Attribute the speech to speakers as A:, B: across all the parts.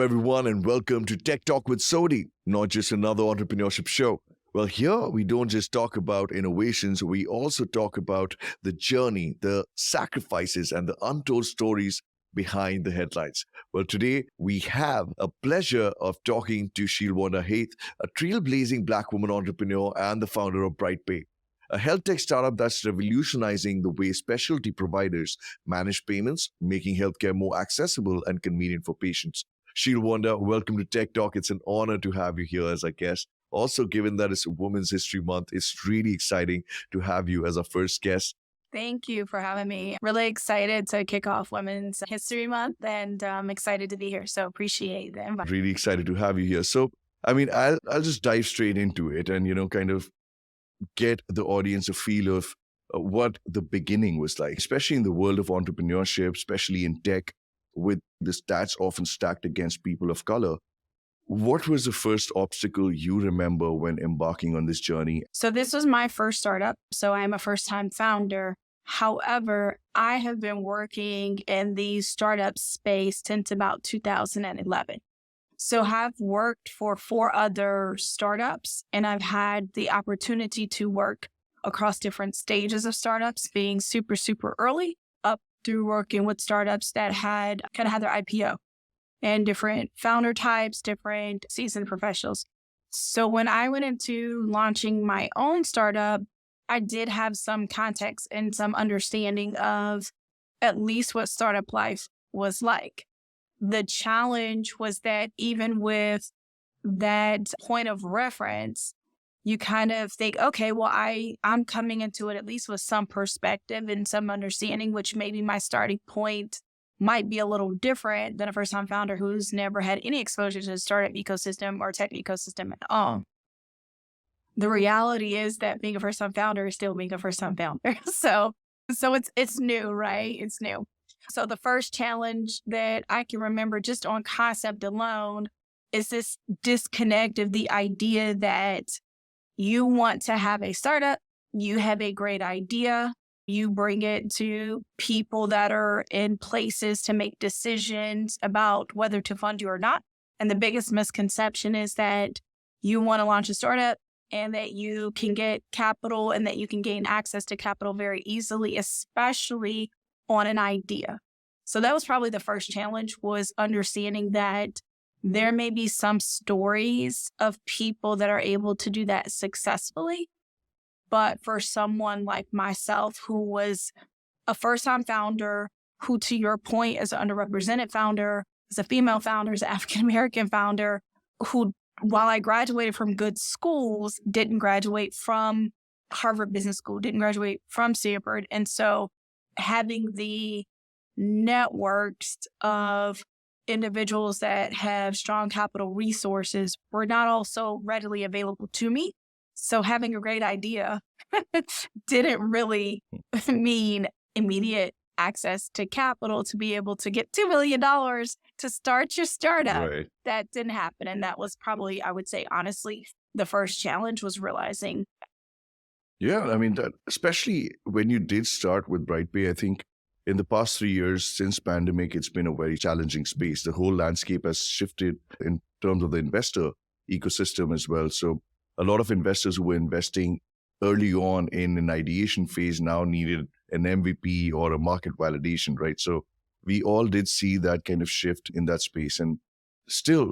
A: everyone, and welcome to Tech Talk with Sodhi, not just another entrepreneurship show. Well, here we don't just talk about innovations, we also talk about the journey, the sacrifices, and the untold stories behind the headlines. Well, today we have a pleasure of talking to Shielvonda Haith, a trailblazing Black woman entrepreneur and the founder of BrightPay, a health tech startup that's revolutionizing the way specialty providers manage payments, making healthcare more accessible and convenient for patients. Shielvonda, welcome to Tech Talk. It's an honor to have you here as a guest. Also, given that it's Women's History Month, it's really exciting to have you as our first guest.
B: Thank you for having me. Really excited to kick off Women's History Month, and I'm excited to be here. So appreciate the invite.
A: Really excited to have you here. So, I'll just dive straight into it and, kind of get the audience a feel of what the beginning was like, especially in the world of entrepreneurship, especially in tech, with the stats often stacked against people of color. What was the first obstacle you remember when embarking on this journey?
B: So this was my first startup. So I'm a first-time founder. However, I have been working in the startup space since about 2011. So I've worked for 4 other startups, and I've had the opportunity to work across different stages of startups, being super, super early up through working with startups that had kind of had their IPO and different founder types, different seasoned professionals. So when I went into launching my own startup, I did have some context and some understanding of at least what startup life was like. The challenge was that even with that point of reference, you kind of think, okay, well, I'm coming into it at least with some perspective and some understanding, which maybe my starting point might be a little different than a first-time founder who's never had any exposure to the startup ecosystem or tech ecosystem at all. The reality is that being a first-time founder is still being a first-time founder. So it's new, right? It's new. So the first challenge that I can remember just on concept alone is this disconnect of the idea that you want to have a startup, you have a great idea, you bring it to people that are in places to make decisions about whether to fund you or not. And the biggest misconception is that you want to launch a startup and that you can get capital and that you can gain access to capital very easily, especially on an idea. So that was probably the first challenge, was understanding that there may be some stories of people that are able to do that successfully. But for someone like myself, who was a first-time founder, who, to your point, as an underrepresented founder, as a female founder, as an African-American founder, who, while I graduated from good schools, didn't graduate from Harvard Business School, didn't graduate from Stanford. And so having the networks of individuals that have strong capital resources were not also readily available to me. So having a great idea didn't really mean immediate access to capital to be able to get $2 million to start your startup.
A: Right.
B: That didn't happen. And that was probably, I would say, honestly, the first challenge was realizing.
A: Yeah, that, especially when you did start with BrightPay, I think in the past 3 years since pandemic, it's been a very challenging space. The whole landscape has shifted in terms of the investor ecosystem as well. So a lot of investors who were investing early on in an ideation phase now needed an MVP or a market validation, right? So we all did see that kind of shift in that space. And still,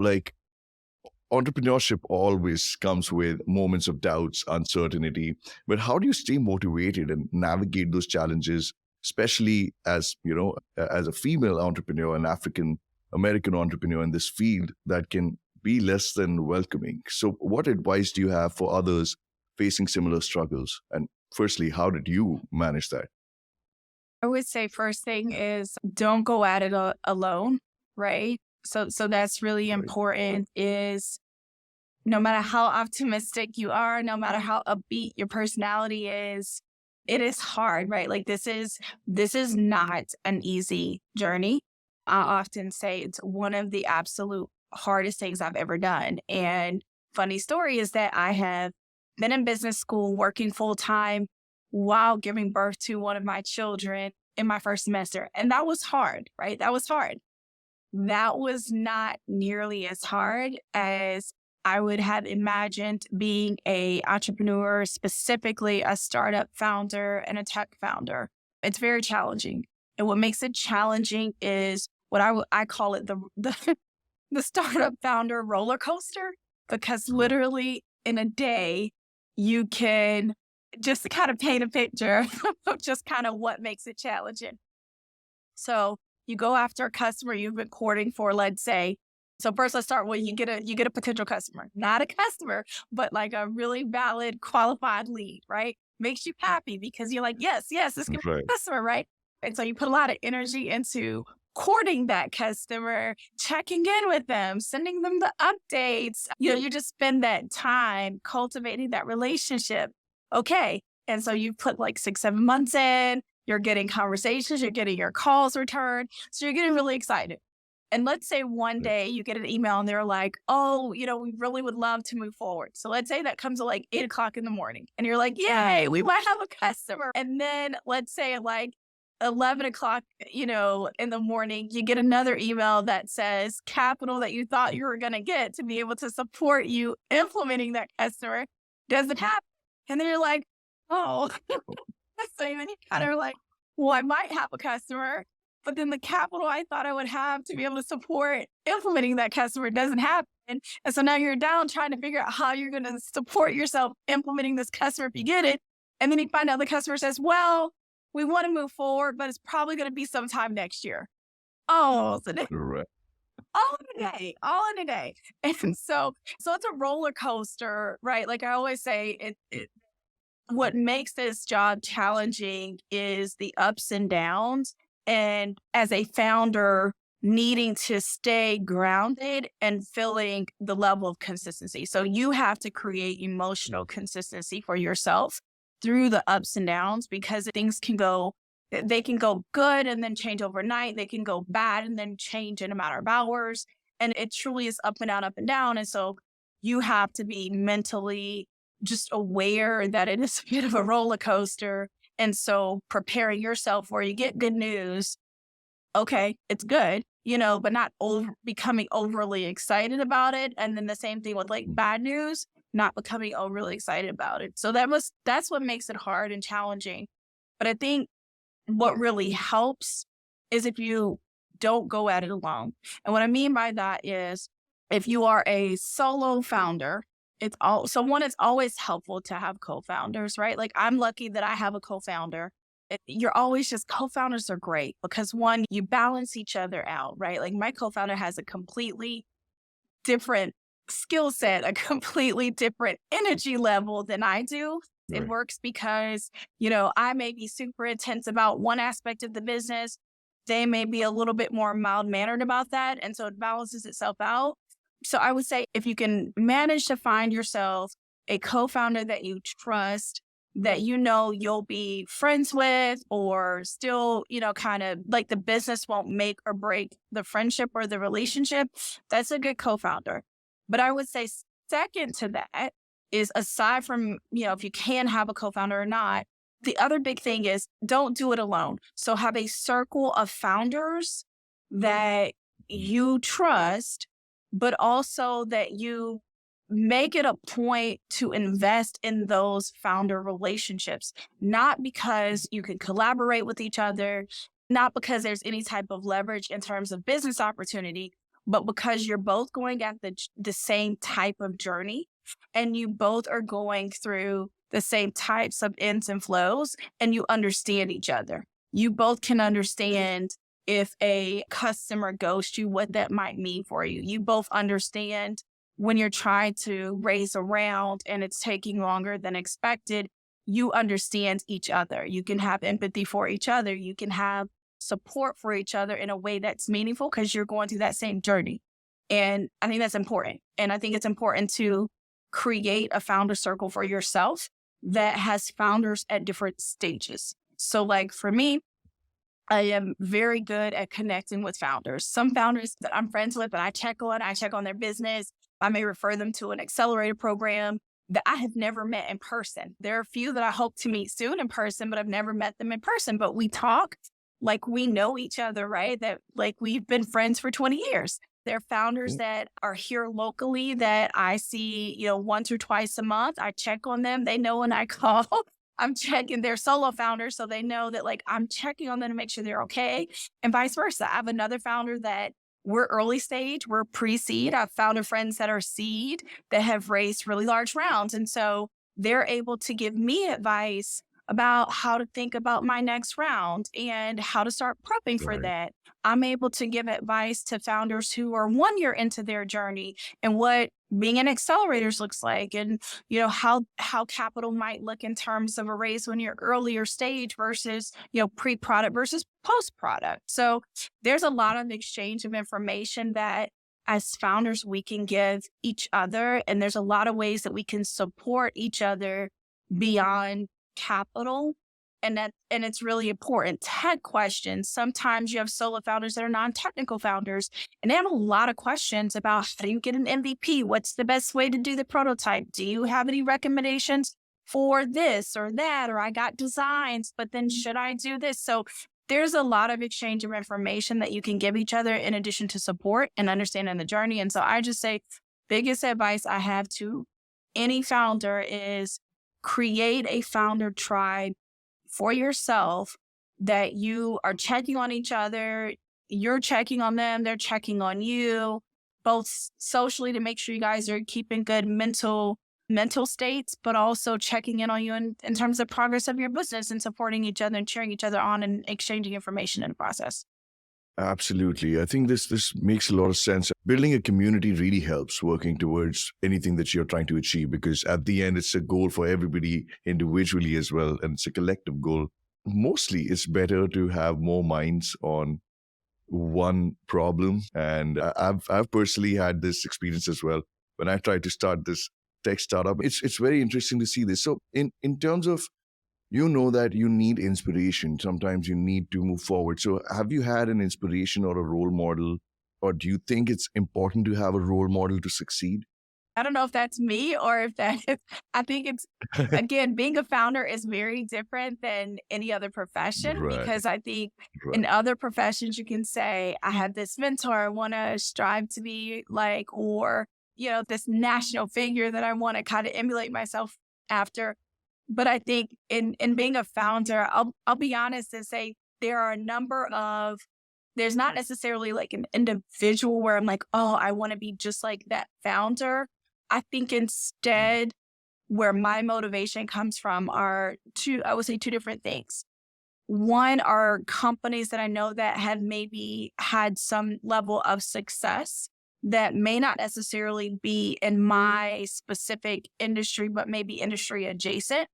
A: entrepreneurship always comes with moments of doubts, uncertainty. But how do you stay motivated and navigate those challenges, especially as a female entrepreneur, an African American entrepreneur in this field that can be less than welcoming? So what advice do you have for others facing similar struggles? And firstly, how did you manage that?
B: I would say first thing is don't go at it alone, right? So that's really important, is no matter how optimistic you are, no matter how upbeat your personality is, it is hard, right? Like this is not an easy journey. I often say it's one of the absolute hardest things I've ever done. And funny story is that I have been in business school working full time while giving birth to one of my children in my first semester. And that was hard, right? That was hard. that was not nearly as hard as I would have imagined being a entrepreneur, specifically a startup founder and a tech founder. It's very challenging. And what makes it challenging is what I call it the startup founder roller coaster, because literally in a day, you can just kind of paint a picture of just kind of what makes it challenging. So you go after a customer you've been courting for, let's say. So first, let's start with you get a potential customer, not a customer, but like a really valid, qualified lead, right? Makes you happy because you're like, yes, this can be
A: Right.
B: a customer, right? And so you put a lot of energy into courting that customer, checking in with them, sending them the updates. You just spend that time cultivating that relationship. Okay. And so you put like 6, 7 months in, you're getting conversations, you're getting your calls returned. So you're getting really excited. And let's say one day you get an email and they're like, oh, we really would love to move forward. So let's say that comes at like 8 o'clock in the morning and you're like, yay, we might have a customer. And then let's say like 11 o'clock, in the morning, you get another email that says capital that you thought you were going to get to be able to support you implementing that customer doesn't happen. And then you're like, oh, so then you kind of like, well, I might have a customer, but then the capital I thought I would have to be able to support implementing that customer doesn't happen. And so now you're down trying to figure out how you're going to support yourself implementing this customer if you get it. And then you find out the customer says, well, we want to move forward, but it's probably going to be sometime next year. Oh, so
A: Right.
B: all in a day. And so it's a roller coaster, right? Like I always say, what makes this job challenging is the ups and downs. And as a founder, needing to stay grounded and feeling the level of consistency. So you have to create emotional consistency for yourself through the ups and downs, because they can go good and then change overnight. They can go bad and then change in a matter of hours. And it truly is up and down, up and down. And so you have to be mentally just aware that it is a bit of a roller coaster. And so preparing yourself where you get good news, okay, it's good, but not becoming overly excited about it. And then the same thing with like bad news, not becoming overly excited about it. So that's what makes it hard and challenging. But I think what really helps is if you don't go at it alone. And what I mean by that is if you are a solo founder, it's always helpful to have co-founders, right? Like I'm lucky that I have a co-founder. You're always just co-founders are great because one, you balance each other out, right? Like my co-founder has a completely different skill set, a completely different energy level than I do.
A: Right.
B: It works because, I may be super intense about one aspect of the business. They may be a little bit more mild-mannered about that. And so it balances itself out. So I would say if you can manage to find yourself a co-founder that you trust, that you'll be friends with, or still, kind of like the business won't make or break the friendship or the relationship, that's a good co-founder. But I would say second to that is, aside from, if you can have a co-founder or not, the other big thing is don't do it alone. So have a circle of founders that you trust, but also that you make it a point to invest in those founder relationships, not because you can collaborate with each other, not because there's any type of leverage in terms of business opportunity, but because you're both going at the same type of journey and you both are going through the same types of ins and flows and you understand each other. You both can understand if a customer ghosts you, what that might mean for you. You both understand when you're trying to raise a round and it's taking longer than expected, you understand each other. You can have empathy for each other. You can have support for each other in a way that's meaningful because you're going through that same journey. And I think that's important. And I think it's important to create a founder circle for yourself that has founders at different stages. So like for me, I am very good at connecting with founders. Some founders that I'm friends with and I check on their business. I may refer them to an accelerator program that I have never met in person. There are a few that I hope to meet soon in person, but I've never met them in person. But we talk like we know each other, right? That like we've been friends for 20 years. They're founders that are here locally that I see, once or twice a month. I check on them. They know when I call. I'm checking. They're solo founders, so they know that like I'm checking on them to make sure they're okay, and vice versa. I have another founder that we're early stage, we're pre-seed. I've founded friends that are seed that have raised really large rounds, and so they're able to give me advice about how to think about my next round and how to start prepping for
A: Right.
B: that. I'm able to give advice to founders who are 1 year into their journey and what being in accelerators looks like, and how capital might look in terms of a raise when you're earlier stage versus pre-product versus post-product. So there's a lot of exchange of information that as founders we can give each other, and there's a lot of ways that we can support each other beyond capital. And it's really important. Tech questions. Sometimes you have solo founders that are non-technical founders, and they have a lot of questions about how do you get an MVP? What's the best way to do the prototype? Do you have any recommendations for this or that? Or I got designs, but then should I do this? So there's a lot of exchange of information that you can give each other in addition to support and understanding the journey. And so I just say, biggest advice I have to any founder is create a founder tribe for yourself that you are checking on each other. You're checking on them. They're checking on you, both socially to make sure you guys are keeping good mental states, but also checking in on you in terms of progress of your business and supporting each other and cheering each other on and exchanging information in the process.
A: Absolutely. I think this makes a lot of sense. Building a community really helps working towards anything that you're trying to achieve, because at the end, it's a goal for everybody individually as well, and it's a collective goal. Mostly, it's better to have more minds on one problem. And I've personally had this experience as well when I tried to start this tech startup. It's very interesting to see this. So in terms of that you need inspiration. Sometimes you need to move forward. So have you had an inspiration or a role model, or do you think it's important to have a role model to succeed?
B: I don't know if that's me or if that is, I think it's, again, being a founder is very different than any other profession,
A: Right,
B: because I think
A: right.
B: in other professions, you can say, I have this mentor I want to strive to be like, or, this national figure that I want to kind of emulate myself after. But I think in being a founder, I'll be honest and say there are a number of, there's not necessarily like an individual where I'm like, oh, I want to be just like that founder. I think instead where my motivation comes from are I would say two different things. One are companies that I know that have maybe had some level of success that may not necessarily be in my specific industry, but maybe industry adjacent.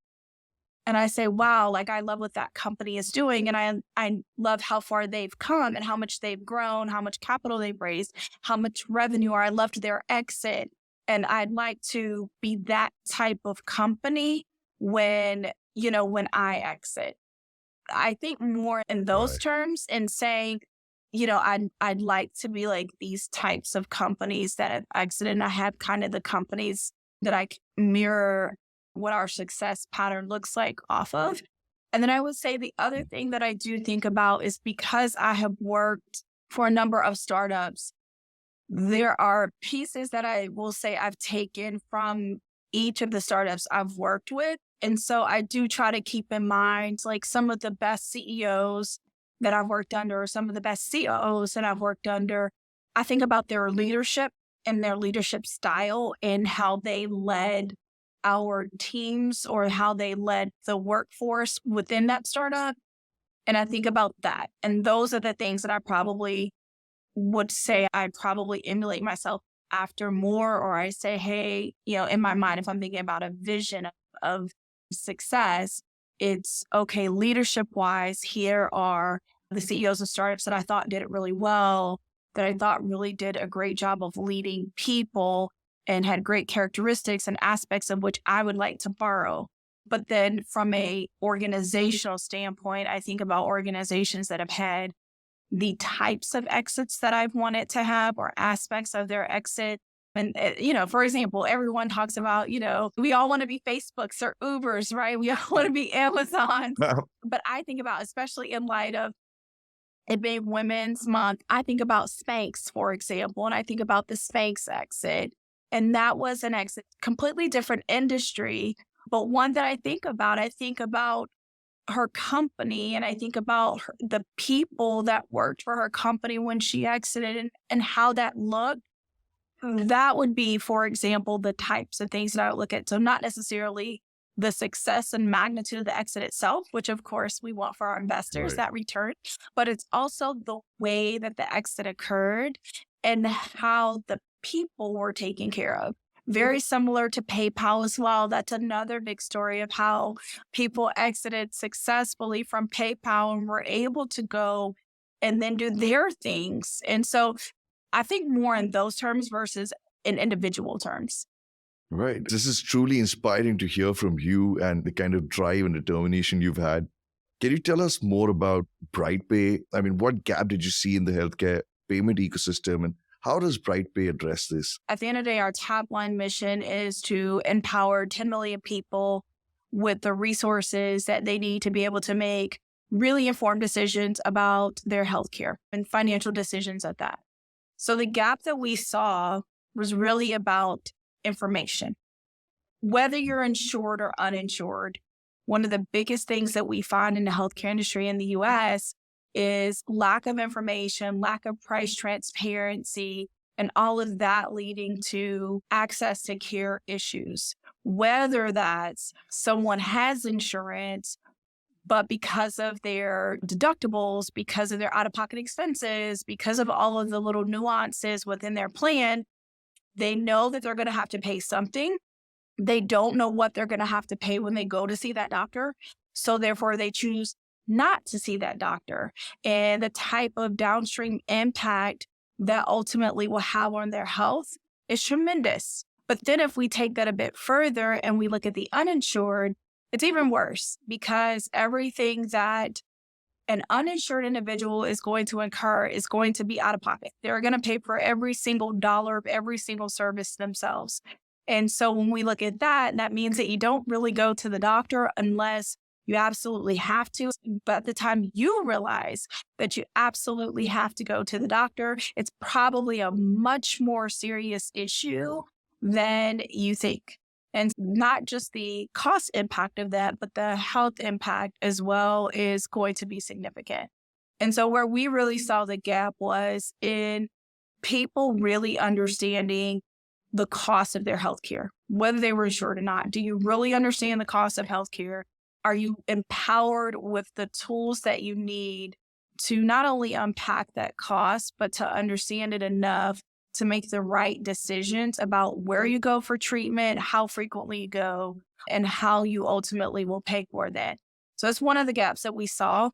B: And I say, wow, like I love what that company is doing. And I love how far they've come and how much they've grown, how much capital they've raised, how much revenue, or I loved their exit. And I'd like to be that type of company when I exit. I think more in those
A: Right.
B: terms and saying, I'd like to be like these types of companies that have exited. And I have kind of the companies that I mirror what our success pattern looks like off of. And then I would say the other thing that I do think about is because I have worked for a number of startups, there are pieces that I will say I've taken from each of the startups I've worked with. And so I do try to keep in mind like some of the best CEOs that I've worked under, or some of the best COOs that I've worked under. I think about their leadership and their leadership style and how they led our teams or how they led the workforce within that startup. And I think about that. And those are the things that I probably would say I probably emulate myself after more, or I say, hey, in my mind, if I'm thinking about a vision of success, it's okay, leadership wise, here are the CEOs of startups that I thought did it really well, that I thought really did a great job of leading people and had great characteristics and aspects of which I would like to borrow. But then from a organizational standpoint, I think about organizations that have had the types of exits that I've wanted to have or aspects of their exit. And, for example, everyone talks about, we all want to be Facebooks or Ubers, right? We all want to be Amazons. But I think about, especially in light of it being Women's Month, I think about Spanx, for example, and I think about the Spanx exit. And that was an exit, completely different industry, but one that I think about her company, and I think about the people that worked for her company when she exited, and how that looked. That would be, for example, the types of things that I would look at. So not necessarily the success and magnitude of the exit itself, which of course we want for our investors,
A: Right.
B: that return, but it's also the way that the exit occurred and how the people were taken care of. Very similar to PayPal as well. That's another big story of how people exited successfully from PayPal and were able to go and then do their things. And so I think more in those terms versus in individual terms.
A: Right. This is truly inspiring to hear from you and the kind of drive and determination you've had. Can you tell us more about BrightPay? I mean, what gap did you see in the healthcare payment ecosystem, and how does BrightPay address this?
B: At the end of the day, our top line mission is to empower 10 million people with the resources that they need to be able to make really informed decisions about their healthcare and financial decisions at that. So the gap that we saw was really about information. Whether you're insured or uninsured, one of the biggest things that we find in the healthcare industry in the US is lack of information, lack of price transparency, and all of that leading to access to care issues. Whether that's someone has insurance, but because of their deductibles, because of their out-of-pocket expenses, because of all of the little nuances within their plan, they know that they're going to have to pay something. They don't know what they're going to have to pay when they go to see that doctor. So therefore, they choose not to see that doctor. And the type of downstream impact that ultimately will have on their health is tremendous. But then if we take that a bit further and we look at the uninsured, it's even worse, because everything that an uninsured individual is going to incur is going to be out of pocket. They're going to pay for every single dollar of every single service themselves. And so when we look at that, that means that you don't really go to the doctor unless you absolutely have to. But at the time you realize that you absolutely have to go to the doctor, it's probably a much more serious issue than you think. And not just the cost impact of that, but the health impact as well is going to be significant. And so where we really saw the gap was in people really understanding the cost of their healthcare, whether they were insured or not. Do you really understand the cost of healthcare? Are you empowered with the tools that you need to not only unpack that cost, but to understand it enough to make the right decisions about where you go for treatment, how frequently you go, and how you ultimately will pay for that. So that's one of the gaps that we saw.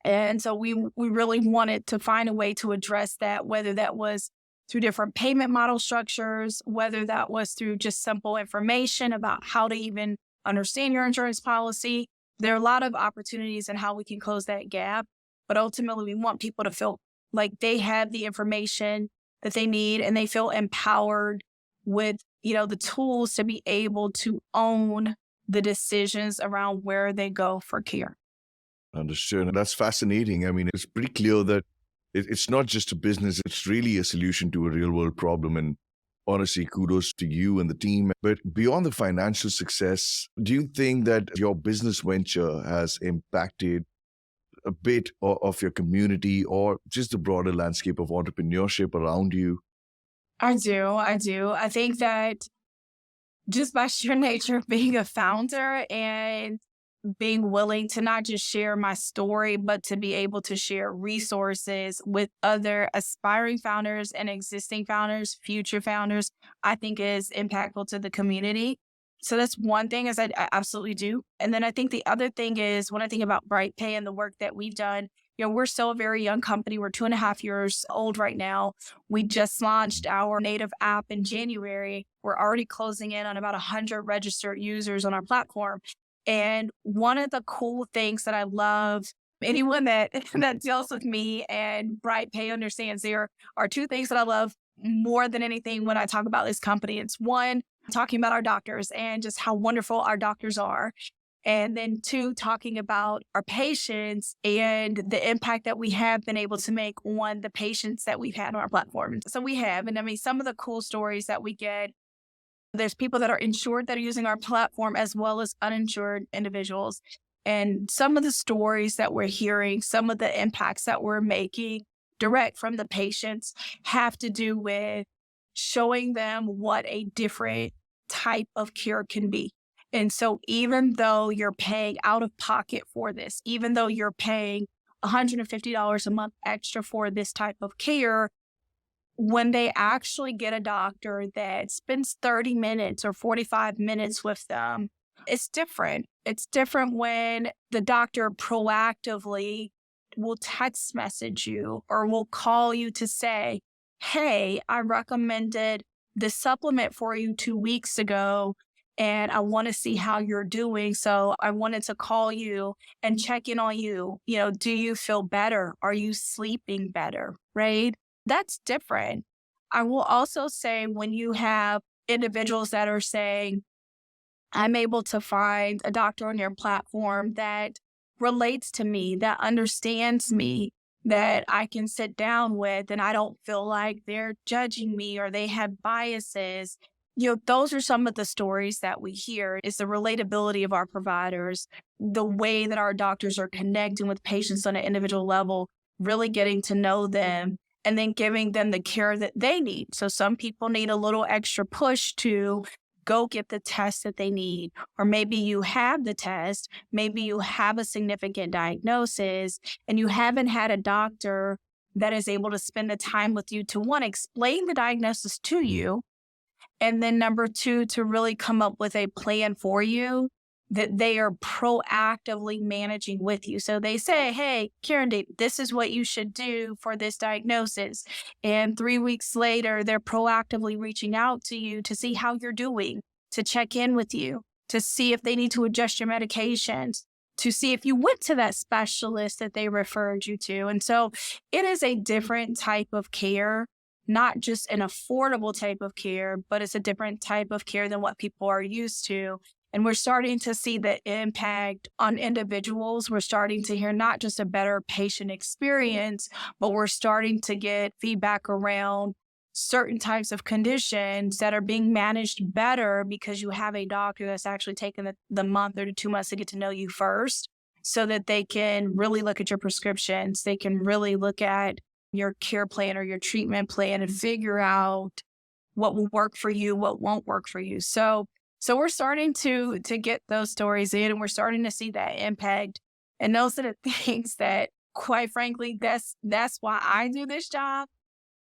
B: And so we really wanted to find a way to address that, whether that was through different payment model structures, whether that was through just simple information about how to even understand your insurance policy. There are a lot of opportunities in how we can close that gap, but ultimately we want people to feel like they have the information that they need and they feel empowered with, the tools to be able to own the decisions around where they go for care.
A: Understood. And that's fascinating. I mean, it's pretty clear that it's not just a business, it's really a solution to a real world problem. And honestly, kudos to you and the team. But beyond the financial success, do you think that your business venture has impacted a bit of your community or just the broader landscape of entrepreneurship around you?
B: I do. I think that just by sheer nature of being a founder and being willing to not just share my story, but to be able to share resources with other aspiring founders and existing founders, future founders, I think is impactful to the community. So that's one thing is I absolutely do. And then I think the other thing is when I think about BrightPay and the work that we've done, we're still a very young company. We're 2.5 years old right now. We just launched our native app in January. We're already closing in on about 100 registered users on our platform. And one of the cool things that I love, anyone that deals with me and BrightPay understands, there are two things that I love more than anything when I talk about this company. It's one, talking about our doctors and just how wonderful our doctors are. And then two, talking about our patients and the impact that we have been able to make on the patients that we've had on our platform. So we have, and I mean, some of the cool stories that we get, there's people that are insured that are using our platform as well as uninsured individuals. And some of the stories that we're hearing, some of the impacts that we're making direct from the patients have to do with showing them what a different type of care can be. And so even though you're paying out of pocket for this, even though you're paying $150 a month extra for this type of care, when they actually get a doctor that spends 30 minutes or 45 minutes with them, it's different. It's different when the doctor proactively will text message you or will call you to say, hey, I recommended this supplement for you 2 weeks ago, and I want to see how you're doing. So I wanted to call you and check in on you. Do you feel better? Are you sleeping better? Right? That's different. I will also say when you have individuals that are saying, I'm able to find a doctor on your platform that relates to me, that understands me, that I can sit down with, and I don't feel like they're judging me or they have biases. Those are some of the stories that we hear, is the relatability of our providers, the way that our doctors are connecting with patients on an individual level, really getting to know them, and then giving them the care that they need. So some people need a little extra push to go get the test that they need. Or maybe you have the test, maybe you have a significant diagnosis, and you haven't had a doctor that is able to spend the time with you to, one, explain the diagnosis to you, and then number two, to really come up with a plan for you that they are proactively managing with you. So they say, hey, Karen, this is what you should do for this diagnosis. And 3 weeks later, they're proactively reaching out to you to see how you're doing, to check in with you, to see if they need to adjust your medications, to see if you went to that specialist that they referred you to. And so it is a different type of care, not just an affordable type of care, but it's a different type of care than what people are used to. And we're starting to see the impact on individuals. We're starting to hear not just a better patient experience, but we're starting to get feedback around certain types of conditions that are being managed better because you have a doctor that's actually taken the month or the 2 months to get to know you first, so that they can really look at your prescriptions. They can really look at your care plan or your treatment plan and figure out what will work for you, what won't work for you. So we're starting to get those stories in, and we're starting to see that impact. And those are the things that, quite frankly, that's why I do this job.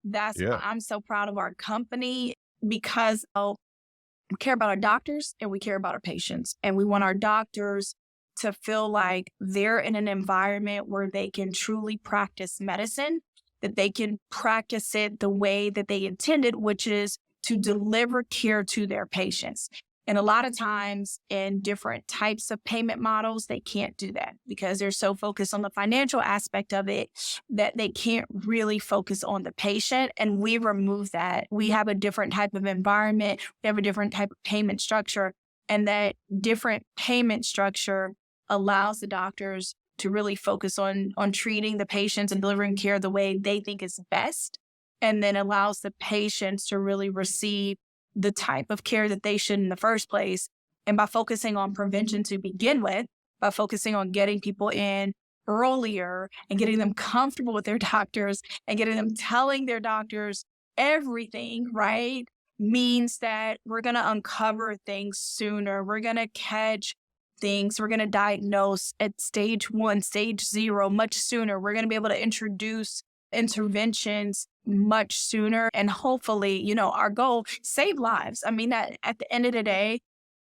B: That's why I'm so proud of our company, because we care about our doctors and we care about our patients. And we want our doctors to feel like they're in an environment where they can truly practice medicine, that they can practice it the way that they intended, which is to deliver care to their patients. And a lot of times in different types of payment models, they can't do that because they're so focused on the financial aspect of it that they can't really focus on the patient. And we remove that. We have a different type of environment. We have a different type of payment structure. And that different payment structure allows the doctors to really focus on treating the patients and delivering care the way they think is best, and then allows the patients to really receive the type of care that they should in the first place. And by focusing on prevention to begin with, by focusing on getting people in earlier and getting them comfortable with their doctors and getting them telling their doctors everything, right, means that we're going to uncover things sooner. We're going to catch things. We're going to diagnose at stage 1, stage 0 much sooner. We're going to be able to introduce interventions much sooner. And hopefully, our goal, save lives. I mean, at the end of the day,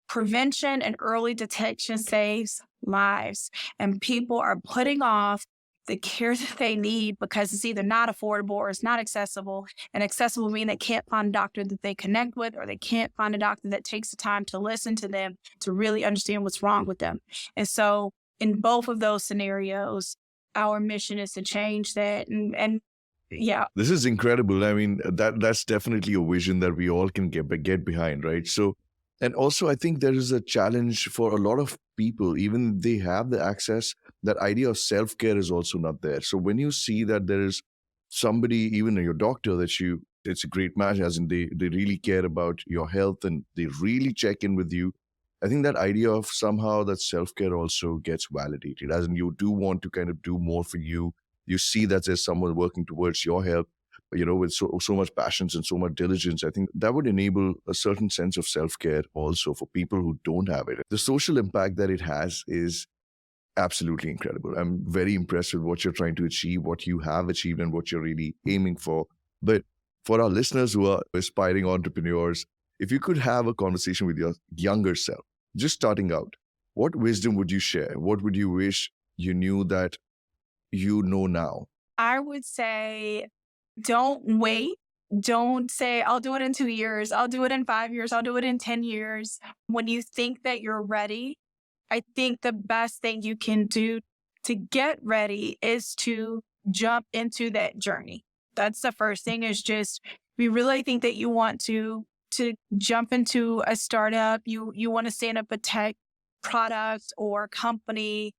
B: prevention and early detection saves lives. And people are putting off the care that they need because it's either not affordable or it's not accessible. And accessible means they can't find a doctor that they connect with, or they can't find a doctor that takes the time to listen to them to really understand what's wrong with them. And so in both of those scenarios, our mission is to change that. And yeah.
A: This is incredible. I mean, that's definitely a vision that we all can get behind, right? So And also, I think there is a challenge for a lot of people, even if they have the access, that idea of self care is also not there. So when you see that there is somebody, even your doctor, it's a great match, as in they really care about your health and they really check in with you. I think that idea of somehow that self care also gets validated, as in you do want to kind of do more for you. You see that there's someone working towards your health, with so much passions and so much diligence. I think that would enable a certain sense of self-care also for people who don't have it. The social impact that it has is absolutely incredible. I'm very impressed with what you're trying to achieve, what you have achieved, and what you're really aiming for. But for our listeners who are aspiring entrepreneurs, if you could have a conversation with your younger self, just starting out, what wisdom would you share? What would you wish you knew that you know now?
B: I would say, don't wait. Don't say, I'll do it in 2 years. I'll do it in 5 years. I'll do it in 10 years. When you think that you're ready, I think the best thing you can do to get ready is to jump into that journey. That's the first thing, is just, we really think that you want to jump into a startup. You want to stand up a tech product or company.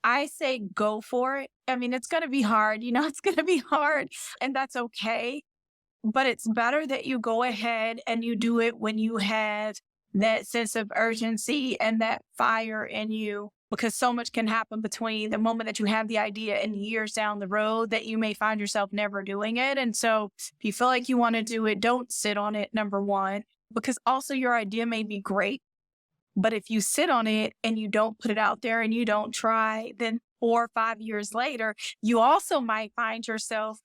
B: I say go for it. I mean, it's going to be hard, it's going to be hard, and that's okay. But it's better that you go ahead and you do it when you have that sense of urgency and that fire in you, because so much can happen between the moment that you have the idea and years down the road that you may find yourself never doing it. And so if you feel like you want to do it, don't sit on it, number one, because also your idea may be great. But if you sit on it and you don't put it out there and you don't try, then 4 or 5 years later, you also might find yourself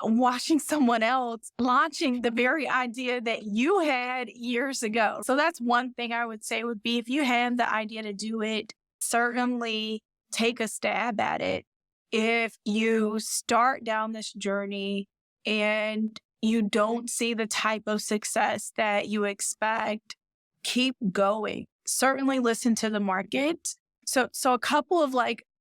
B: watching someone else launching the very idea that you had years ago. So that's one thing I would say would be, if you have the idea to do it, certainly take a stab at it. If you start down this journey and you don't see the type of success that you expect, keep going. Certainly listen to the market. So a couple of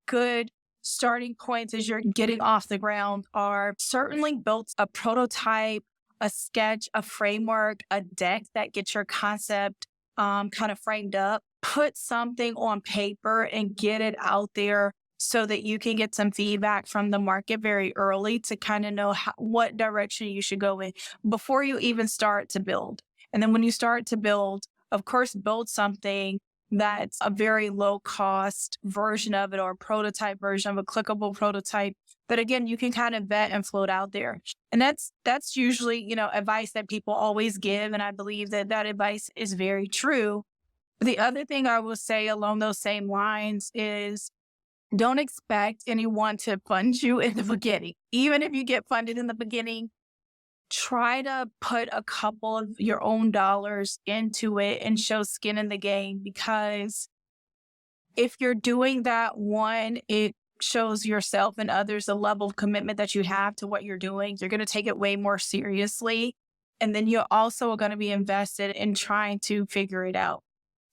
B: good starting points as you're getting off the ground are, certainly build a prototype, a sketch, a framework, a deck that gets your concept kind of framed up. Put something on paper and get it out there so that you can get some feedback from the market very early to kind of know what direction you should go in before you even start to build. And then when you start to build, of course, build something that's a very low cost version of it, or a prototype version of a clickable prototype that, again, you can kind of vet and float out there. And that's usually, advice that people always give. And I believe that advice is very true. The other thing I will say along those same lines is, don't expect anyone to fund you in the beginning. Even if you get funded in the beginning, try to put a couple of your own dollars into it and show skin in the game, because if you're doing that, one, it shows yourself and others the level of commitment that you have to what you're doing. You're going to take it way more seriously. And then you're also going to be invested in trying to figure it out.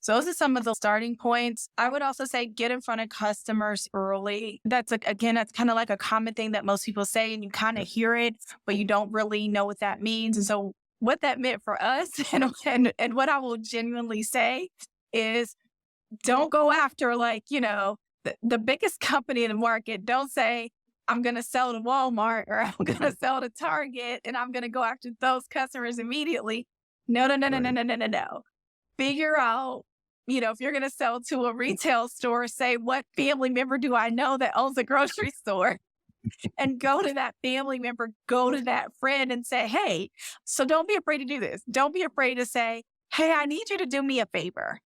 B: So those are some of the starting points. I would also say, get in front of customers early. That's kind of like a common thing that most people say, and you kind of hear it, but you don't really know what that means. And so what that meant for us and what I will genuinely say is, don't go after the biggest company in the market. Don't say, I'm going to sell to Walmart or I'm going to sell to Target and I'm going to go after those customers immediately. No. Figure out, if you're going to sell to a retail store, say, what family member do I know that owns a grocery store? And go to that family member, go to that friend and say, hey, so don't be afraid to do this. Don't be afraid to say, hey, I need you to do me a favor.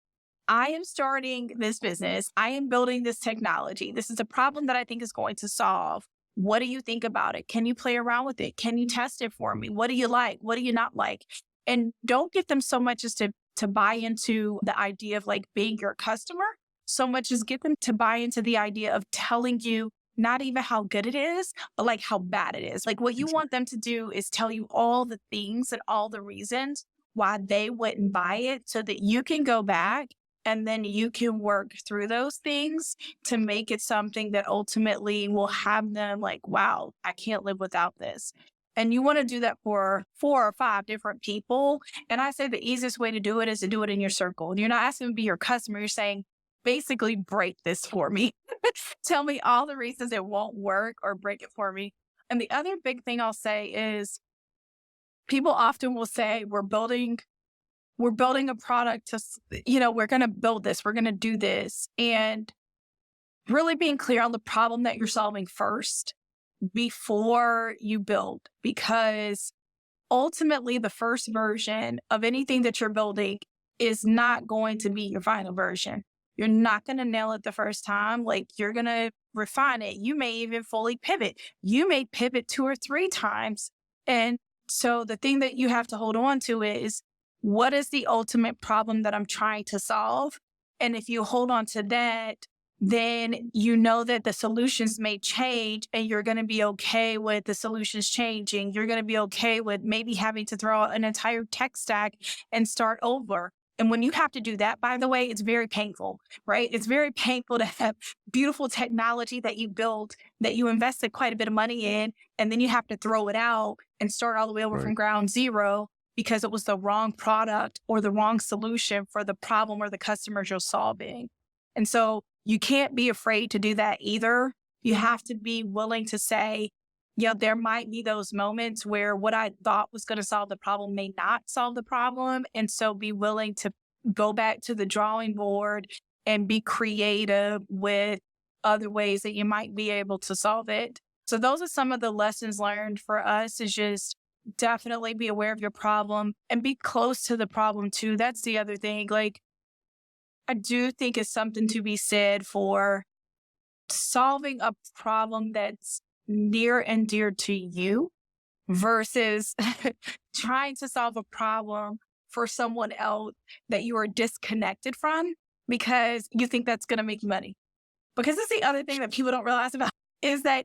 B: I am starting this business. I am building this technology. This is a problem that I think is going to solve. What do you think about it? Can you play around with it? Can you test it for me? What do you like? What do you not like? And don't get them so much as to buy into the idea of being your customer, so much as get them to buy into the idea of telling you not even how good it is, but how bad it is. What you want them to do is tell you all the things and all the reasons why they wouldn't buy it, so that you can go back and then you can work through those things to make it something that ultimately will have them wow, I can't live without this. And you want to do that for 4 or 5 different people. And I say the easiest way to do it is to do it in your circle. You're not asking to be your customer. You're saying, basically break this for me. Tell me all the reasons it won't work or break it for me. And the other big thing I'll say is people often will say, we're building a product to, we're going to build this, we're going to do this. And really being clear on the problem that you're solving first before you build, because ultimately the first version of anything that you're building is not going to be your final version. You're not going to nail it the first time. Like, you're going to refine it. You may even fully pivot. You may pivot 2 or 3 times. And so the thing that you have to hold on to is, what is the ultimate problem that I'm trying to solve? And if you hold on to that, then you know that the solutions may change, and you're going to be okay with the solutions changing. You're going to be okay with maybe having to throw out an entire tech stack and start over. And when you have to do that, by the way, it's very painful, right? It's very painful to have beautiful technology that you built, that you invested quite a bit of money in, and then you have to throw it out and start all the way over from ground zero because it was the wrong product or the wrong solution for the problem or the customers you're solving. And so you can't be afraid to do that either. You have to be willing to say, there might be those moments where what I thought was going to solve the problem may not solve the problem. And so be willing to go back to the drawing board and be creative with other ways that you might be able to solve it. So those are some of the lessons learned for us, is just definitely be aware of your problem and be close to the problem too. That's the other thing. Like, I do think it's something to be said for solving a problem that's near and dear to you versus trying to solve a problem for someone else that you are disconnected from because you think that's going to make you money. Because that's the other thing that people don't realize about, is that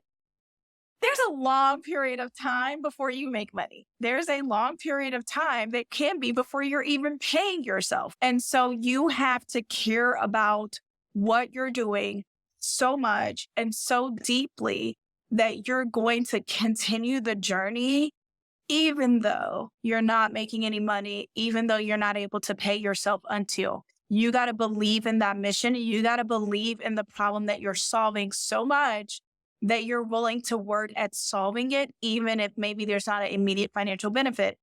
B: there's a long period of time before you make money. There's a long period of time that can be before you're even paying yourself. And so you have to care about what you're doing so much and so deeply that you're going to continue the journey, even though you're not making any money, even though you're not able to pay yourself until. You got to believe in that mission. You got to believe in the problem that you're solving so much that you're willing to work at solving it, even if maybe there's not an immediate financial benefit.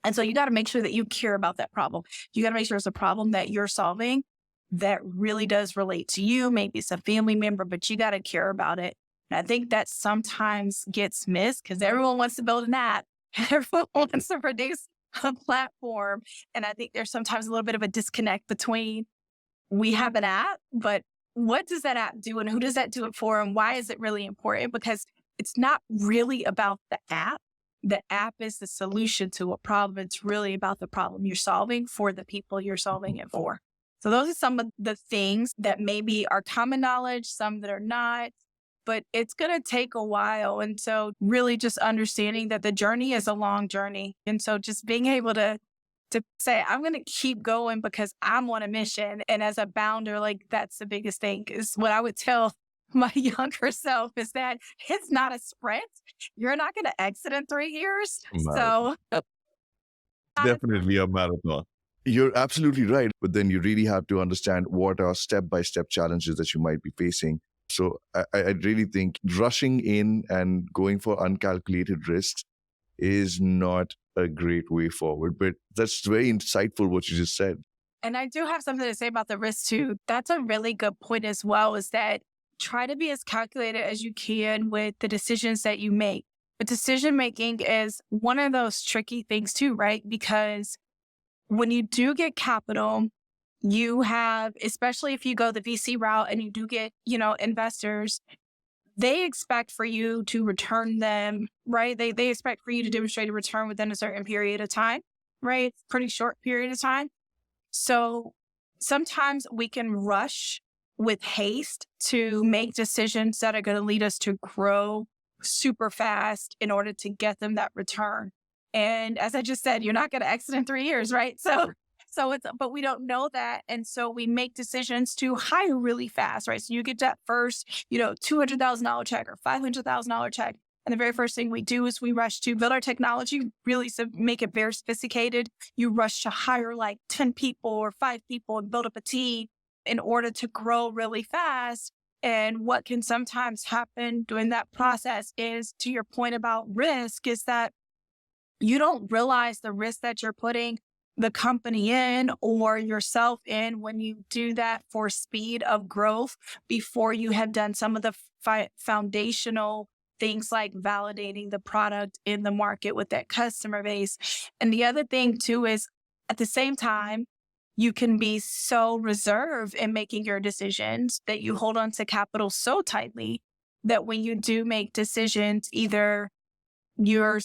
B: And so you got to make sure that you care about that problem. You got to make sure it's a problem that you're solving that really does relate to you. Maybe it's a family member, but you got to care about it. And I think that sometimes gets missed because everyone wants to build an app. Everyone wants to produce a platform. And I think there's sometimes a little bit of a disconnect between, we have an app, but what does that app do and who does that do it for and why is it really important? Because it's not really about the app. The app is the solution to a problem. It's really about the problem you're solving for the people you're solving it for. So those are some of the things that maybe are common knowledge, some that are not, but it's going to take a while. And so really just understanding that the journey is a long journey. And so just being able to say, I'm going to keep going because I'm on a mission. And as a founder, like, that's the biggest thing, is what I would tell my younger self, is that it's not a sprint. You're not going to exit in 3 years. So
A: definitely a marathon. You're absolutely right. But then you really have to understand what are step-by-step challenges that you might be facing. So I really think rushing in and going for uncalculated risks is not a great way forward. But that's very insightful what you just said.
B: And I do have something to say about the risk too. That's a really good point as well, is that try to be as calculated as you can with the decisions that you make. But decision making is one of those tricky things too, right? Because when you do get capital, you have, especially if you go the VC route and you do get, investors, they expect for you to return them, right? They expect for you to demonstrate a return within a certain period of time, right? Pretty short period of time. So sometimes we can rush with haste to make decisions that are going to lead us to grow super fast in order to get them that return. And as I just said, you're not going to exit in 3 years, right? But we don't know that. And so we make decisions to hire really fast, right? So you get that first, $200,000 check or $500,000 check. And the very first thing we do is we rush to build our technology, really make it very sophisticated. You rush to hire like 10 people or 5 people and build up a team in order to grow really fast. And what can sometimes happen during that process is, to your point about risk, is that you don't realize the risk that you're putting the company in or yourself in when you do that for speed of growth before you have done some of the foundational things like validating the product in the market with that customer base. And the other thing too is, at the same time, you can be so reserved in making your decisions that you hold on to capital so tightly that when you do make decisions, either you're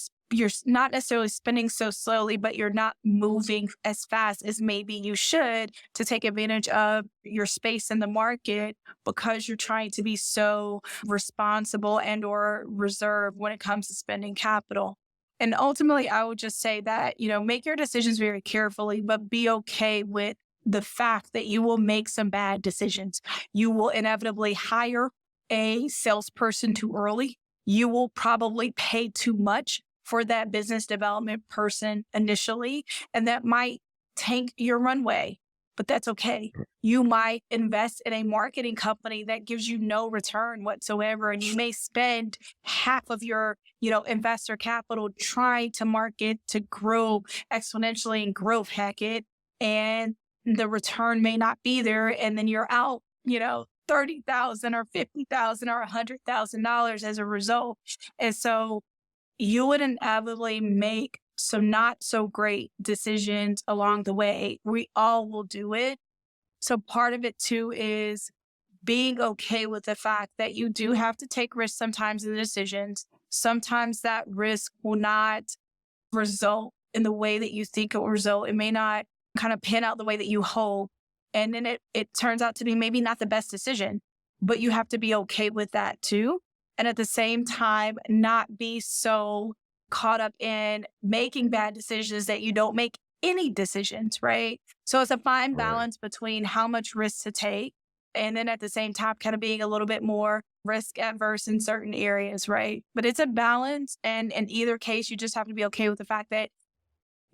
B: not necessarily spending so slowly, but you're not moving as fast as maybe you should to take advantage of your space in the market because you're trying to be so responsible and or reserved when it comes to spending capital. And ultimately, I would just say that, make your decisions very carefully, but be okay with the fact that you will make some bad decisions. You will inevitably hire a salesperson too early. You will probably pay too much for that business development person initially, and that might tank your runway, but that's okay. You might invest in a marketing company that gives you no return whatsoever, and you may spend half of your, investor capital trying to market to grow exponentially and growth hack it, and the return may not be there, and then you're out, $30,000 or $50,000 or $100,000 as a result. And so you would inevitably make some not so great decisions along the way. We all will do it. So part of it too is being okay with the fact that you do have to take risks sometimes in the decisions. Sometimes that risk will not result in the way that you think it will result. It may not kind of pan out the way that you hope. And then it turns out to be maybe not the best decision, but you have to be okay with that too. And at the same time, not be so caught up in making bad decisions that you don't make any decisions, right? So it's a fine balance between how much risk to take and then at the same time, kind of being a little bit more risk adverse in certain areas, right? But it's a balance. And in either case, you just have to be okay with the fact that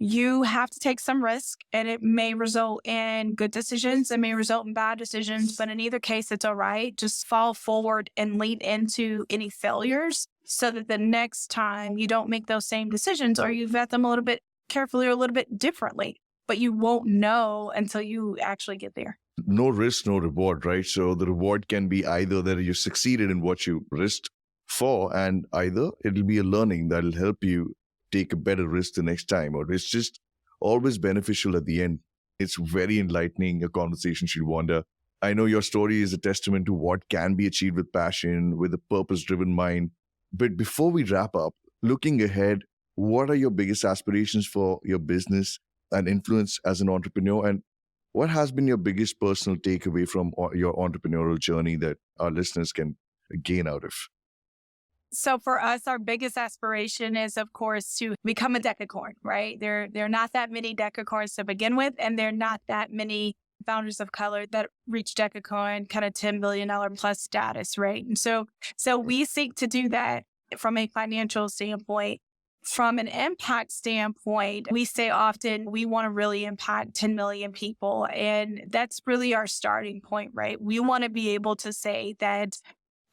B: you have to take some risk and it may result in good decisions. It may result in bad decisions, but in either case, it's all right. Just fall forward and lean into any failures so that the next time you don't make those same decisions or you vet them a little bit carefully or a little bit differently, but you won't know until you actually get there.
A: No risk, no reward, right? So the reward can be either that you succeeded in what you risked for, and either it'll be a learning that'll help you take a better risk the next time, or it's just always beneficial at the end. It's very enlightening, a conversation, Shielvonda. I know your story is a testament to what can be achieved with passion, with a purpose-driven mind. But before we wrap up, looking ahead, what are your biggest aspirations for your business and influence as an entrepreneur? And what has been your biggest personal takeaway from your entrepreneurial journey that our listeners can gain out of?
B: So for us, our biggest aspiration is, of course, to become a decacorn, right? There are not that many decacorns to begin with, and there are not that many founders of color that reach decacorn kind of $10 billion plus status, right? And so we seek to do that from a financial standpoint. From an impact standpoint, we say often we want to really impact 10 million people, and that's really our starting point, right? We want to be able to say that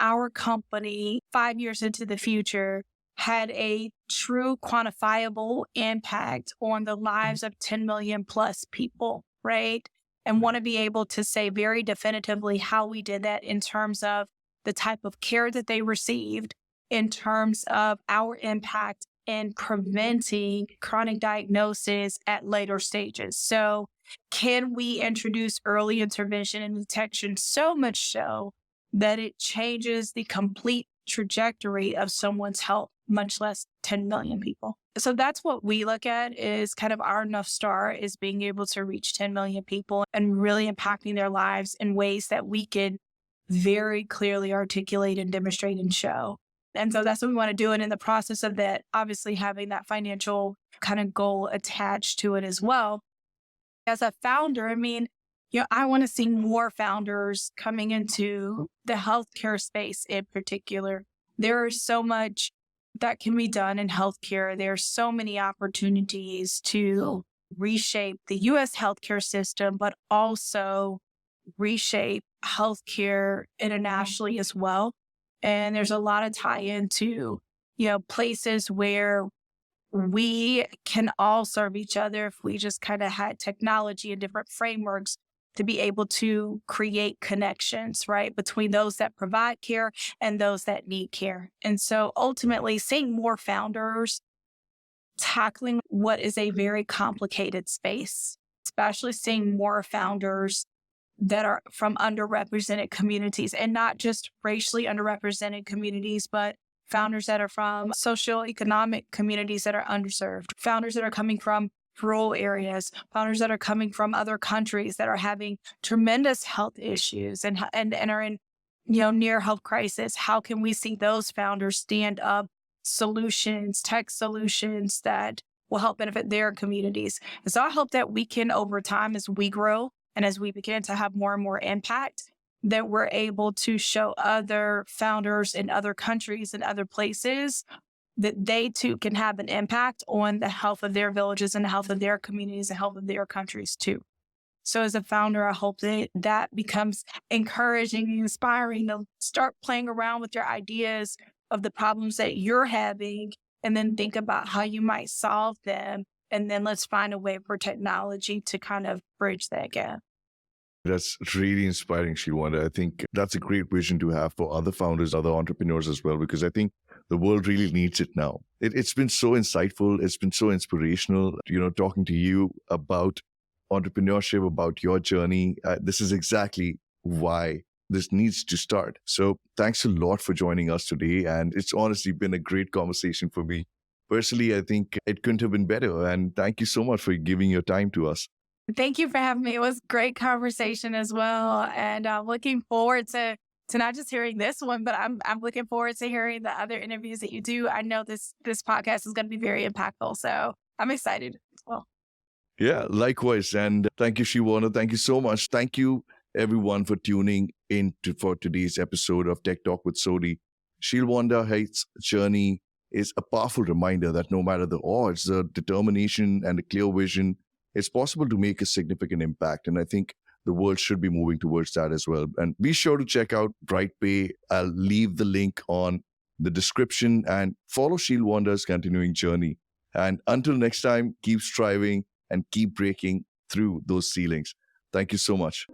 B: our company 5 years into the future had a true quantifiable impact on the lives of 10 million plus people, right? And want to be able to say very definitively how we did that in terms of the type of care that they received, in terms of our impact in preventing chronic diagnosis at later stages. So can we introduce early intervention and detection so much so that it changes the complete trajectory of someone's health, much less 10 million people? So that's what we look at is kind of our North Star, is being able to reach 10 million people and really impacting their lives in ways that we can very clearly articulate and demonstrate and show. And so that's what we want to do. And in the process of that, obviously having that financial kind of goal attached to it as well. As a founder, I want to see more founders coming into the healthcare space in particular. There is so much that can be done in healthcare. There's so many opportunities to reshape the US healthcare system, but also reshape healthcare internationally as well. And there's a lot of tie into, places where we can all serve each other if we just kind of had technology and different frameworks to be able to create connections, right, between those that provide care and those that need care. And so ultimately, seeing more founders tackling what is a very complicated space, especially seeing more founders that are from underrepresented communities, and not just racially underrepresented communities, but founders that are from socioeconomic communities that are underserved, founders that are coming from rural areas, founders that are coming from other countries that are having tremendous health issues and are in, near health crisis. How can we see those founders stand up solutions, tech solutions that will help benefit their communities? And so I hope that we can, over time, as we grow and as we begin to have more and more impact, that we're able to show other founders in other countries and other places that they too can have an impact on the health of their villages and the health of their communities, the health of their countries too. So as a founder, I hope that becomes encouraging and inspiring to start playing around with your ideas of the problems that you're having, and then think about how you might solve them. And then let's find a way for technology to kind of bridge that gap.
A: That's really inspiring, Shielvonda. I think that's a great vision to have for other founders, other entrepreneurs as well, because I think the world really needs it now. It's been so insightful. It's been so inspirational, talking to you about entrepreneurship, about your journey. This is exactly why this needs to start. So thanks a lot for joining us today. And it's honestly been a great conversation for me. Personally, I think it couldn't have been better. And thank you so much for giving your time to us.
B: Thank you for having me. It was a great conversation as well. And I'm looking forward to not just hearing this one, but I'm looking forward to hearing the other interviews that you do. I know this podcast is going to be very impactful. So I'm excited as well.
A: Yeah, likewise. And thank you, Shielvonda. Thank you so much. Thank you, everyone, for tuning in for today's episode of Tech Talk with Sodhi. Shielvonda Haith's journey is a powerful reminder that no matter the odds, the determination and the clear vision, it's possible to make a significant impact. And I think the world should be moving towards that as well. And be sure to check out BrightPay. I'll leave the link on the description, and follow Shielvonda's continuing journey. And until next time, keep striving and keep breaking through those ceilings. Thank you so much.